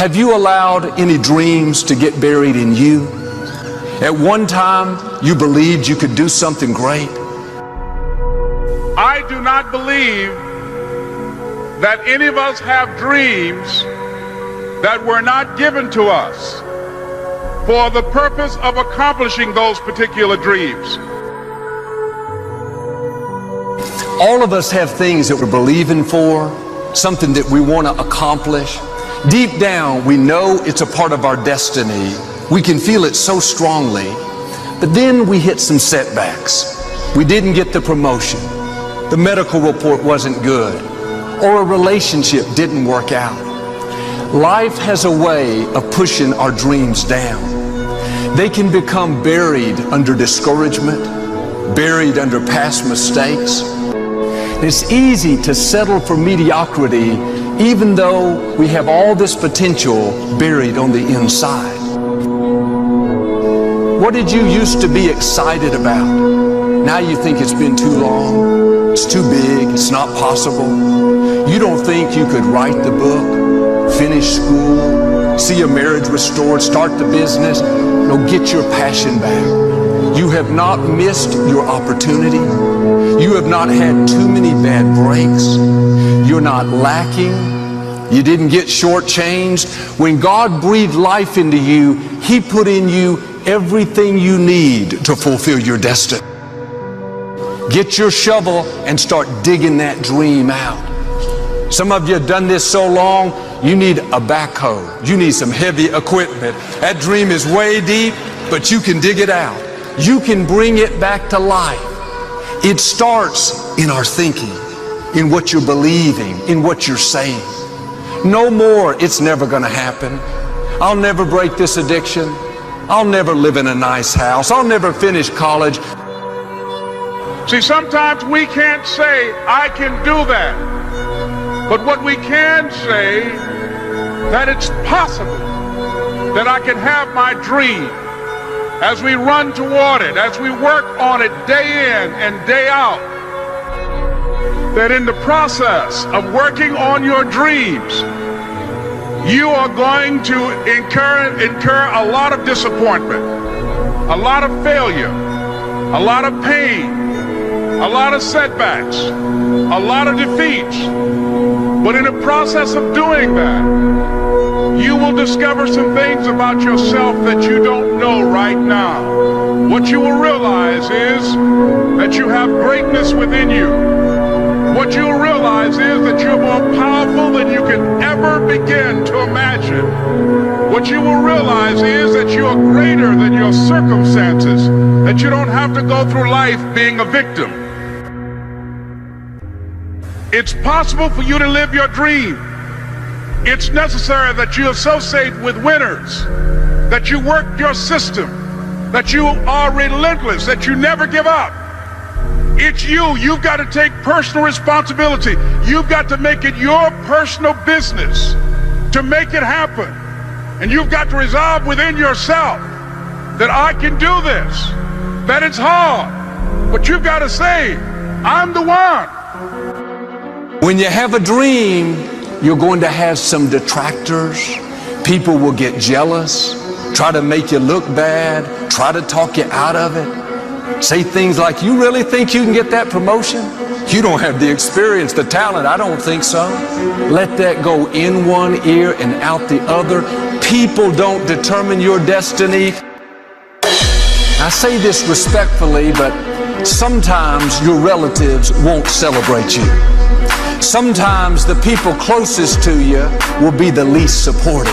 Have you allowed any dreams to get buried in you? At one time, you believed you could do something great. I do not believe that any of us have dreams that were not given to us for the purpose of accomplishing those particular dreams. All of us have things that we're believing for, something that we want to accomplish. Deep down, we know it's a part of our destiny. We can feel it so strongly. But then we hit some setbacks. We didn't get the promotion. The medical report wasn't good. Or a relationship didn't work out. Life has a way of pushing our dreams down. They can become buried under discouragement, buried under past mistakes. It's easy to settle for mediocrity even though we have all this potential buried on the inside. What did you used to be excited about? Now you think it's been too long, it's too big, it's not possible. You don't think you could write the book, finish school, see a marriage restored, start the business, no, get your passion back. You have not missed your opportunity. You have not had too many bad breaks. You're not lacking. You didn't get shortchanged. When God breathed life into you, He put in you everything you need to fulfill your destiny. Get your shovel and start digging that dream out. Some of you have done this so long, you need a backhoe. You need some heavy equipment. That dream is way deep, but you can dig it out. You can bring it back to life. It starts in our thinking, in what you're believing, in what you're saying. No more, it's never going to happen. I'll never break this addiction. I'll never live in a nice house. I'll never finish college. See, sometimes we can't say, I can do that. But what we can say, that it's possible that I can have my dream. As we run toward it, as we work on it day in and day out, that in the process of working on your dreams, you are going to incur a lot of disappointment, a lot of failure, a lot of pain, a lot of setbacks, a lot of defeats. But in the process of doing that, you will discover some things about yourself that you don't know right now. What you will realize is that you have greatness within you. What you will realize is that you're more powerful than you can ever begin to imagine. What you will realize is that you are greater than your circumstances, that you don't have to go through life being a victim. It's possible for you to live your dream. It's necessary that you associate with winners, that you work your system, that you are relentless, that you never give up. It's you. You've got to take personal responsibility. You've got to make it your personal business to make it happen. And you've got to resolve within yourself that I can do this, that it's hard, but you've got to say, I'm the one. When you have a dream, you're going to have some detractors. People will get jealous, try to make you look bad, try to talk you out of it. Say things like, you really think you can get that promotion? You don't have the experience, the talent. I don't think so. Let that go in one ear and out the other. People don't determine your destiny. I say this respectfully, but sometimes your relatives won't celebrate you. Sometimes the people closest to you will be the least supportive.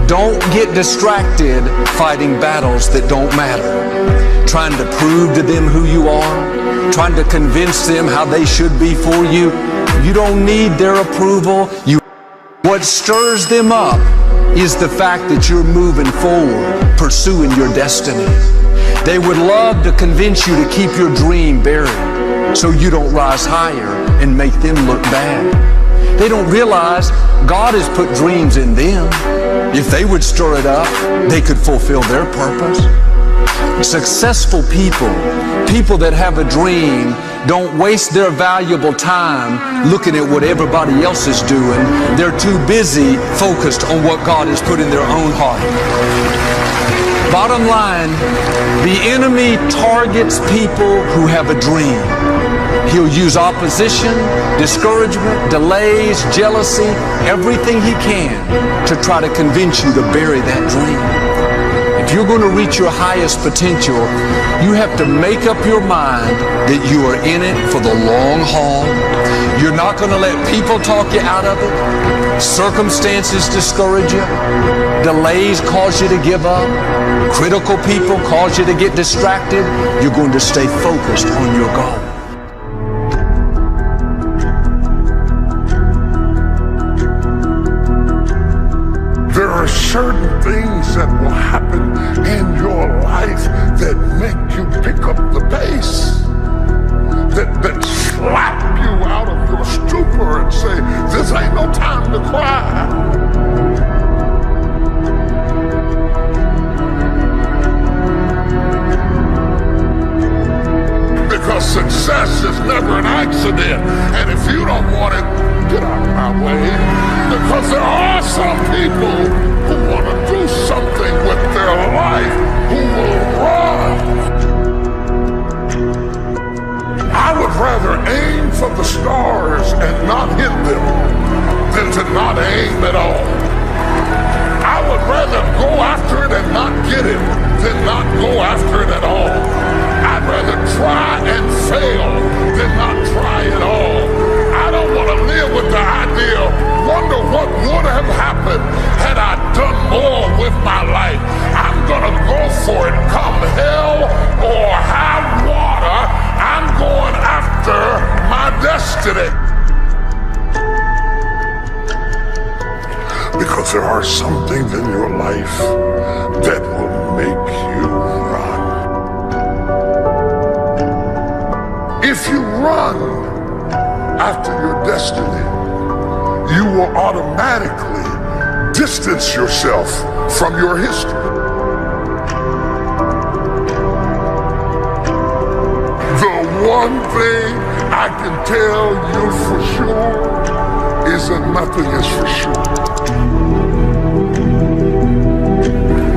Don't get distracted fighting battles that don't matter. Trying to prove to them who you are, trying to convince them how they should be for you. You don't need their approval. What stirs them up is the fact that you're moving forward, pursuing your destiny. They would love to convince you to keep your dream buried so you don't rise higher and make them look bad. They don't realize God has put dreams in them. If they would stir it up, they could fulfill their purpose. Successful people, people that have a dream, don't waste their valuable time looking at what everybody else is doing. They're too busy focused on what God has put in their own heart. Bottom line, the enemy targets people who have a dream. He'll use opposition, discouragement, delays, jealousy, everything he can to try to convince you to bury that dream. If you're going to reach your highest potential, you have to make up your mind that you are in it for the long haul. You're not going to let people talk you out of it. Circumstances discourage you. Delays cause you to give up. Critical people cause you to get distracted. You're going to stay focused on your goal. There are certain things that will happen in your life that make you pick up the pace, that slap you out of your stupor and say, this ain't no time to cry. Because success is never an accident, and if you don't want it, get out of my way. Because there are some people who want to do something with their life, who will run. I would rather aim for the stars and not hit them than to not aim at all. I would rather go after it and not get it than not go after it at all. I'd rather try and fail than not try at all. I don't want to live with the idea, wonder what would have happened had I done more with my life. I'm going to go for it, come hell or high water. I'm going after my destiny. Because there are some things in your life that will make you run. If you run after your destiny, you will automatically distance yourself from your history. The one thing I can tell you for sure is that nothing is for sure.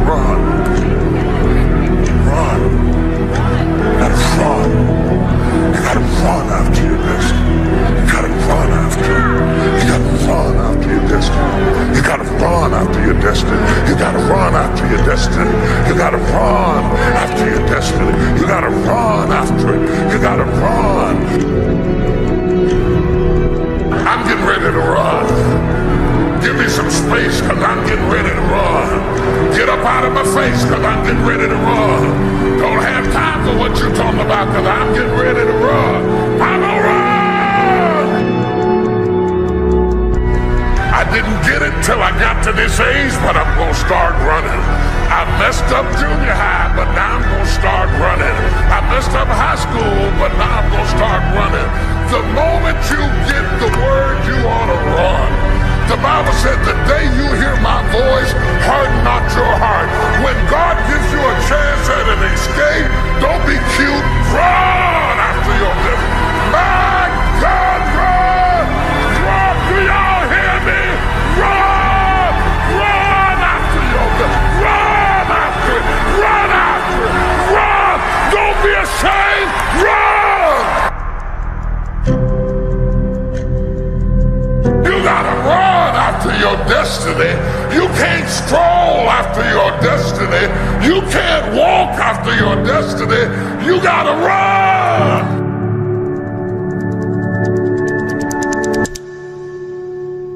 Run. Run. You gotta run. You gotta run after your destiny. You gotta run after it. You gotta run after your destiny. You gotta run after your destiny. You gotta run after your destiny. You gotta run after your destiny. You gotta run after it. You gotta run. I'm getting ready to run. Give me some space, cause I'm getting ready to run. Get up out of my face, cause I'm getting ready to run. Don't have time for what you're talking about, cause I'm getting ready to run. I'm gonna run! I didn't get it till I got to this age, but I'm gonna start running. I messed up junior high, but now I'm gonna start running. I messed up high school, but now I'm gonna start running. The moment you get the word, you ought to run. The Bible said, the day you hear my voice, harden not your heart. When God gives you a chance at an escape, don't be cute. Run after your living. My God, run! Run! Do y'all hear me? Run! Run after your living. Run after it. Run after it. Run! Don't be ashamed. Run! You gotta run after your destiny. You can't stroll after your destiny. You can't walk after your destiny. You gotta run.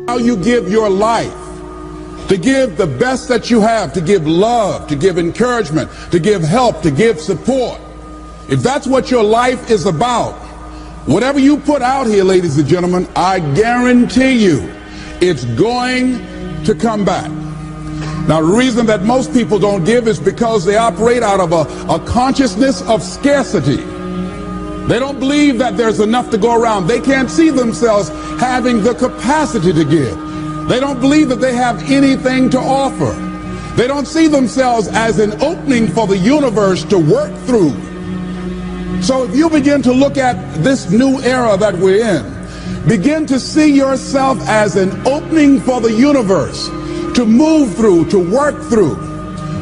How you give your life, to give the best that you have, to give love, to give encouragement, to give help, to give support. If that's what your life is about, whatever you put out here, ladies and gentlemen, I guarantee you it's going to come back. Now, the reason that most people don't give is because they operate out of a consciousness of scarcity. They don't believe that there's enough to go around. They can't see themselves having the capacity to give. They don't believe that they have anything to offer. They don't see themselves as an opening for the universe to work through. So if you begin to look at this new era that we're in, begin to see yourself as an opening for the universe to move through, to work through,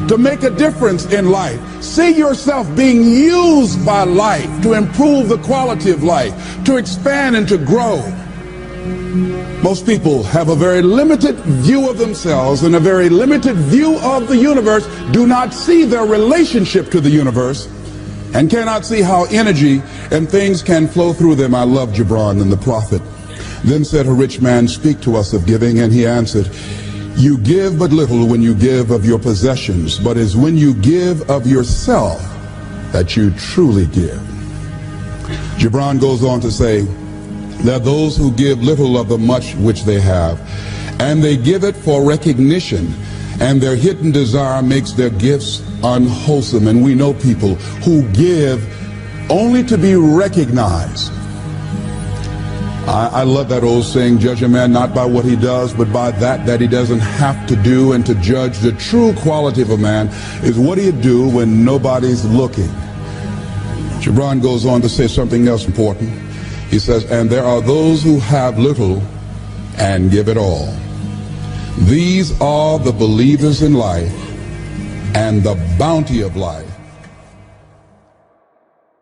to make a difference in life. See yourself being used by life to improve the quality of life, to expand and to grow. Most people have a very limited view of themselves and a very limited view of the universe, do not see their relationship to the universe, and cannot see how energy and things can flow through them. I love Gibran and the prophet. Then said a rich man, speak to us of giving, and he answered, you give but little when you give of your possessions, but it's when you give of yourself that you truly give. Gibran goes on to say, there are those who give little of the much which they have, and they give it for recognition, and their hidden desire makes their gifts unwholesome. And we know people who give only to be recognized. I love that old saying, judge a man not by what he does, but by that he doesn't have to do. And to judge the true quality of a man is what do you do when nobody's looking. Gibran goes on to say something else important. He says, and there are those who have little and give it all. These are the believers in life and the bounty of life.